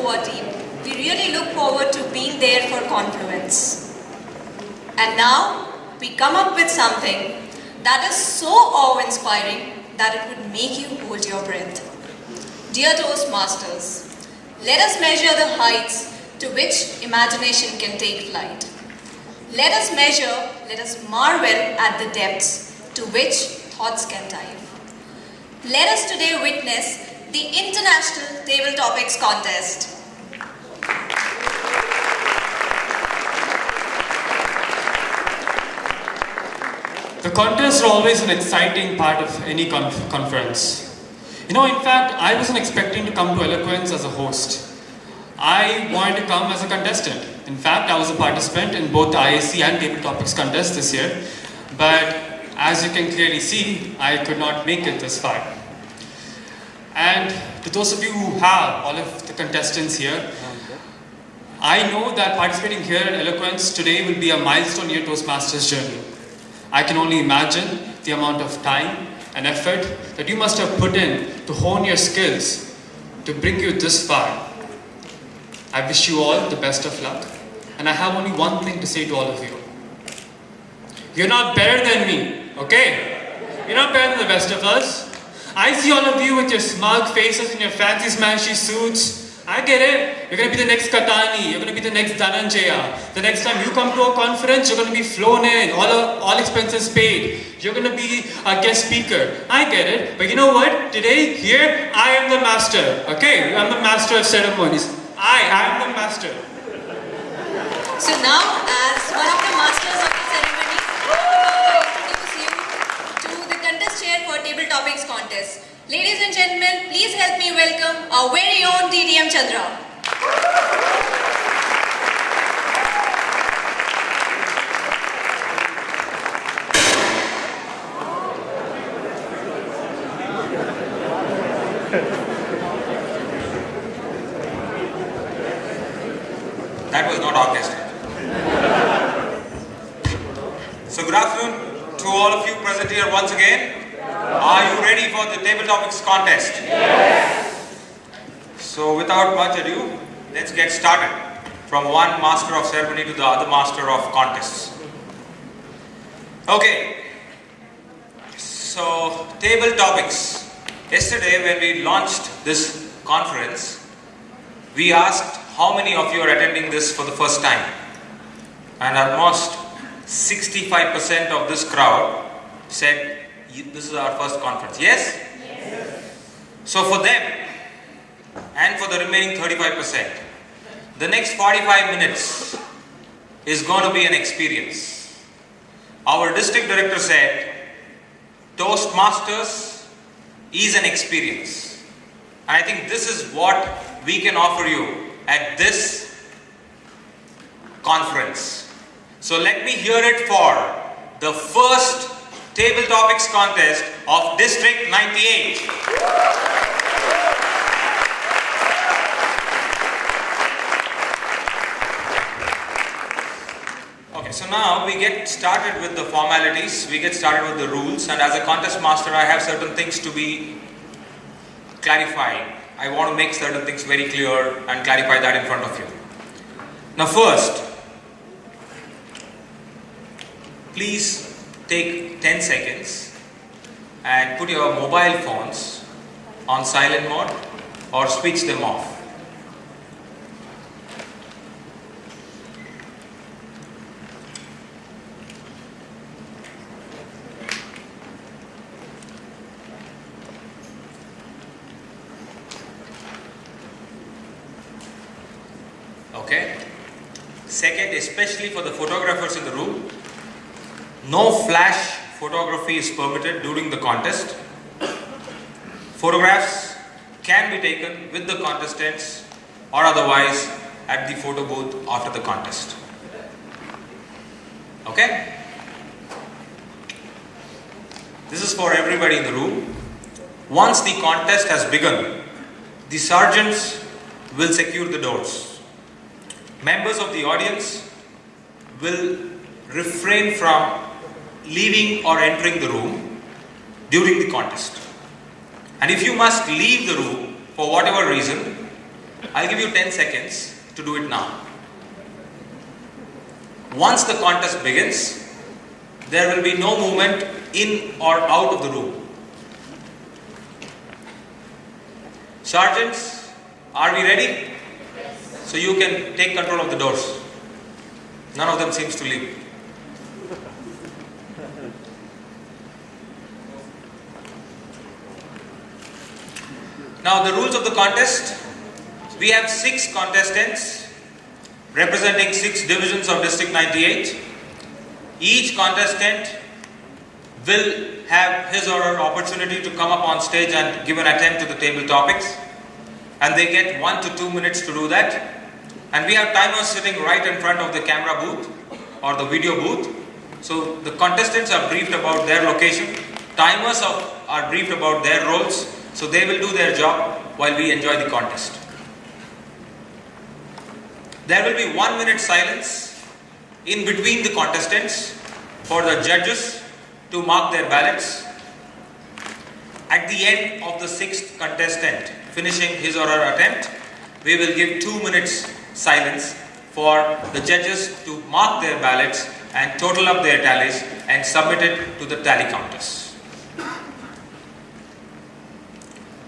our team. We really look forward to being there for Confluence. And now, we come up with something that is so awe-inspiring that it would make you hold your breath. Dear Toastmasters, let us measure the heights to which imagination can take flight. Let us measure, let us marvel at the depths to which thoughts can dive. Let us today witness the International Table Topics Contest. The contests are always an exciting part of any conference. In fact, I wasn't expecting to come to Eloquence as a host. I wanted to come as a contestant. In fact, I was a participant in both the IAC and Table Topics contest this year. But as you can clearly see, I could not make it this far. And to those of you who have all of the contestants here, I know that participating here at Eloquence today will be a milestone in your Toastmasters journey. I can only imagine the amount of time and effort that you must have put in to hone your skills to bring you this far. I wish you all the best of luck, and I have only one thing to say to all of you. You're not better than me, okay? You're not better than the best of us. I see all of you with your smug faces and your fancy smashy suits. I get it. You're going to be the next Katani. You're going to be the next Dhananjaya. The next time you come to a conference, you're going to be flown in, all expenses paid. You're going to be a guest speaker. I get it. But you know what? Today, here, I am the master. Okay? I'm the master of ceremonies. I am the master. So now, as one of the masters of the ceremony, I introduce you to the contest chair for Table Topics Contest. Ladies and gentlemen, please help me welcome our very own TDM Chandra. That was not orchestrated. So good afternoon to all of you present here once again. Are you ready for the Table Topics Contest? Yes! So without much ado, let's get started from one master of ceremony to the other master of contests. Okay, so Table Topics. Yesterday when we launched this conference, we asked how many of you are attending this for the first time? And almost 65% of this crowd said, this is our first conference. Yes? Yes? So for them, and for the remaining 35%, the next 45 minutes is going to be an experience. Our district director said, Toastmasters is an experience. And I think this is what we can offer you at this conference. So let me hear it for the first Table Topics Contest of District 98. Okay, so now we get started with the formalities, we get started with the rules, and as a contest master I have certain things to be clarified. I want to make certain things very clear and clarify that in front of you. Now first, please take 10 seconds and put your mobile phones on silent mode or switch them off. Okay. Second, especially for the photographers in the room, no flash photography is permitted during the contest. Photographs can be taken with the contestants or otherwise at the photo booth after the contest. Okay? This is for everybody in the room. Once the contest has begun, the sergeants will secure the doors. Members of the audience will refrain from leaving or entering the room during the contest. And if you must leave the room for whatever reason, I'll give you 10 seconds to do it now. Once the contest begins, there will be no movement in or out of the room. Sergeants, are we ready? So you can take control of the doors. None of them seems to leave. Now the rules of the contest. We have 6 contestants representing 6 divisions of District 98. Each contestant will have his or her opportunity to come up on stage and give an attempt to the table topics. And they get 1 to 2 minutes to do that. And we have timers sitting right in front of the camera booth or the video booth. So the contestants are briefed about their location. Timers are briefed about their roles. So they will do their job while we enjoy the contest. There will be 1 minute silence in between the contestants for the judges to mark their ballots. At the end of the 6th contestant finishing his or her attempt, we will give 2 minutes silence for the judges to mark their ballots and total up their tallies and submit it to the tally counters.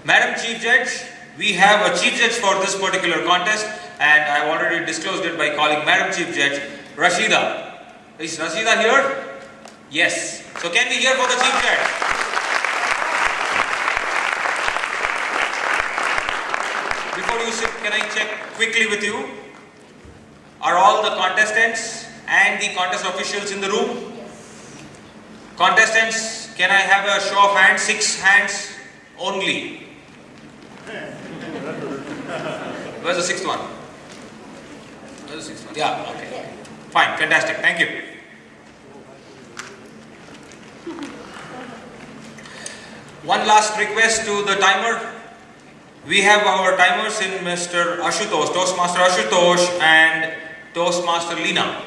Madam Chief Judge, we have a Chief Judge for this particular contest, and I've already disclosed it by calling Madam Chief Judge, Rashida. Is Rashida here? Yes. So can we hear for the Chief Judge? Before you sit, can I check quickly with you? Are all the contestants and the contest officials in the room? Contestants, can I have a show of hands? 6 hands only. Where's the 6th one? Where's the 6th one? Yeah, okay. Fine, fantastic. Thank you. One last request to the timer. We have our timers in Mr. Ashutosh, Toastmaster Ashutosh and Toastmaster Leena.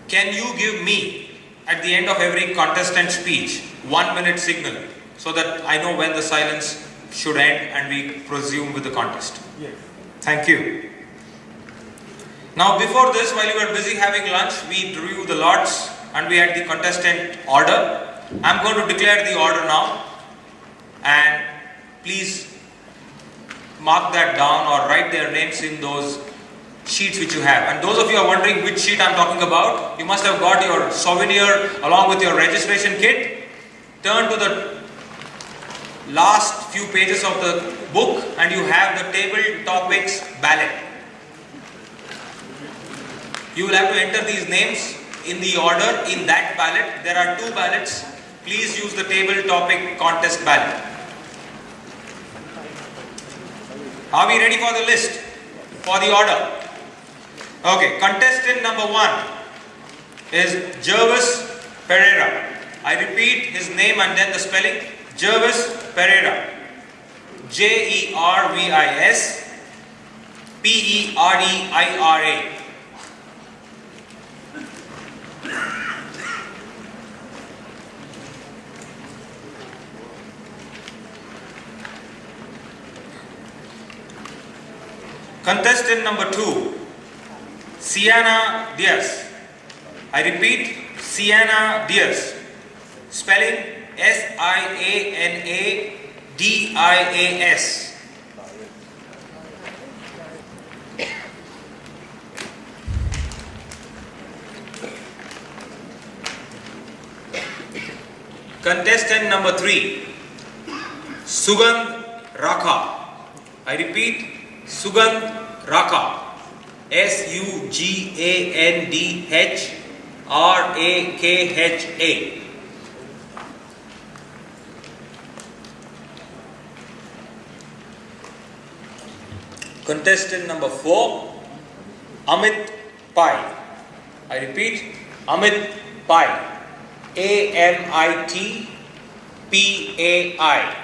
Can you give me, at the end of every contestant speech, 1 minute signal so that I know when the silence should end and we proceed with the contest? Yes. Thank you. Now before this, while you were busy having lunch, we drew the lots and we had the contestant order. I'm going to declare the order now, and please mark that down or write their names in those sheets which you have. And those of you who are wondering which sheet I'm talking about, you must have got your souvenir along with your registration kit. Turn to the last few pages of the book and you have the table topics ballot. You will have to enter these names in the order in that ballot. There are 2 ballots. Please use the table topic contest ballot. Are we ready for the list? For the order? Okay, contestant number 1 is Jervis Pereira. I repeat his name and then the spelling. Jervis Pereira. Jervis Pereira. Contestant number 2, Sienna Diaz. I repeat, Sienna Diaz. Spelling Sianadias. Contestant number 3, Sugandh Rakha. I repeat, Sugandh Rakha. Sugandhrakha. Contestant number 4, Amit Pai. I repeat, Amit Pai. Amitpai.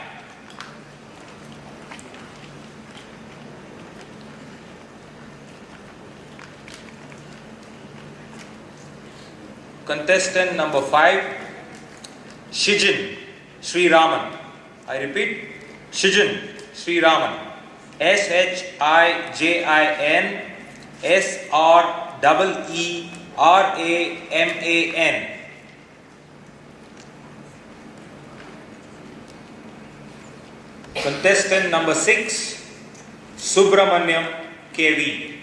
Contestant number 5, Shijin Sri Raman. I repeat, Shijin Sri Raman. SHIJIN Contestant number 6, Subramanyam KV.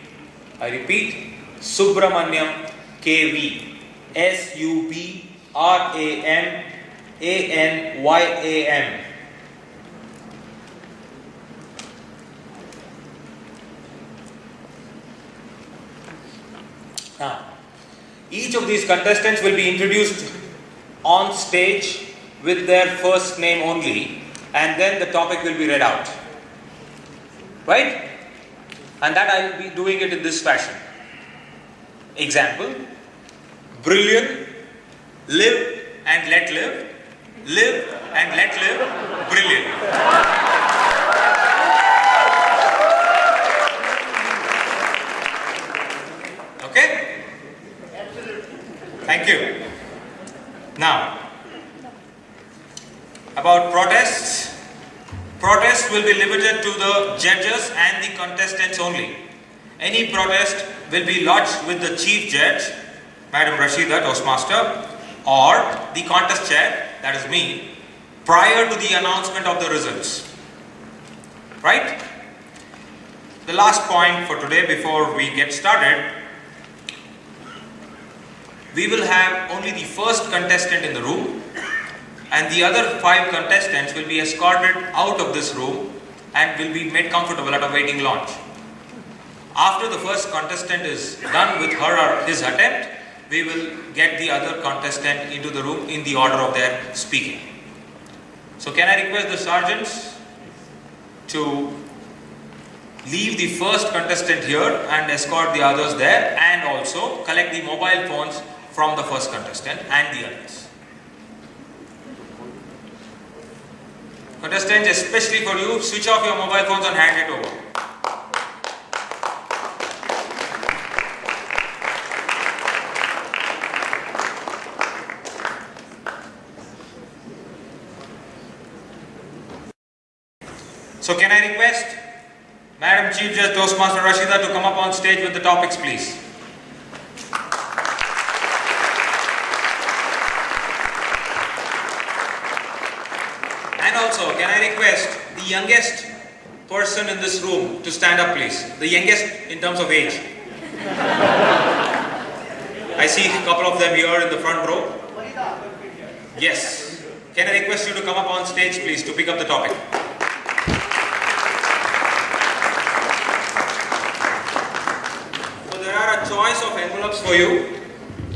I repeat, Subramanyam KV. SUBRAMANYAM. Now, each of these contestants will be introduced on stage with their first name only, and then the topic will be read out. Right? And that I will be doing it in this fashion. Example: brilliant, live and let live, live and let live, brilliant. Okay? Thank you. Now, about protests. Protests will be limited to the judges and the contestants only. Any protest will be lodged with the chief judge, Madam Rashida, Toastmaster, or the contest chair, that is me, prior to the announcement of the results. Right? The last point for today before we get started, we will have only the first contestant in the room, and the other 5 contestants will be escorted out of this room and will be made comfortable at a waiting lounge. After the first contestant is done with her or his attempt, we will get the other contestant into the room in the order of their speaking. So can I request the sergeants to leave the first contestant here and escort the others there, and also collect the mobile phones from the first contestant and the others. Contestants, especially for you, switch off your mobile phones and hand it over. So can I request Madam Chief Judge Toastmaster Rashida to come up on stage with the topics, please. And also, can I request the youngest person in this room to stand up, please? The youngest in terms of age. I see a couple of them here in the front row. Yes. Can I request you to come up on stage, please, to pick up the topic? So there are a choice of envelopes for you.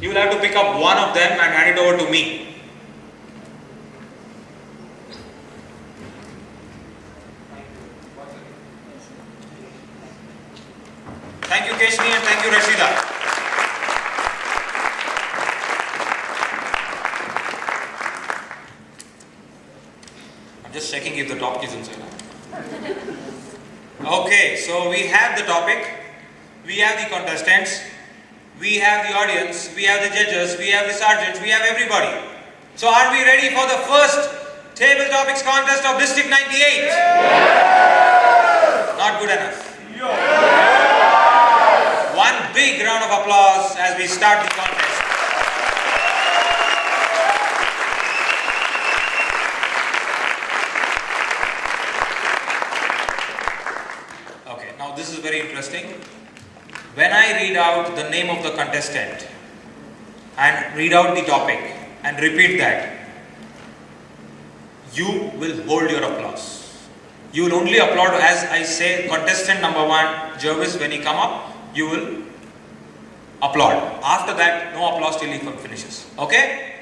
You will have to pick up one of them and hand it over to me. Thank you, Keshni, and thank you, Rashida. I'm just checking if the topic is inside. Okay, so we have the topic, we have the contestants, we have the audience, we have the judges, we have the sergeants, we have everybody. So are we ready for the first table topics contest of District 98? Yes! Not good enough. Yes! One big round of applause as we start the contest. Okay, now this is very interesting. When I read out the name of the contestant and read out the topic and repeat that, you will hold your applause. You will only applaud as I say contestant number 1, Jervis, when he come up, you will applaud. After that, no applause till he finishes. Okay?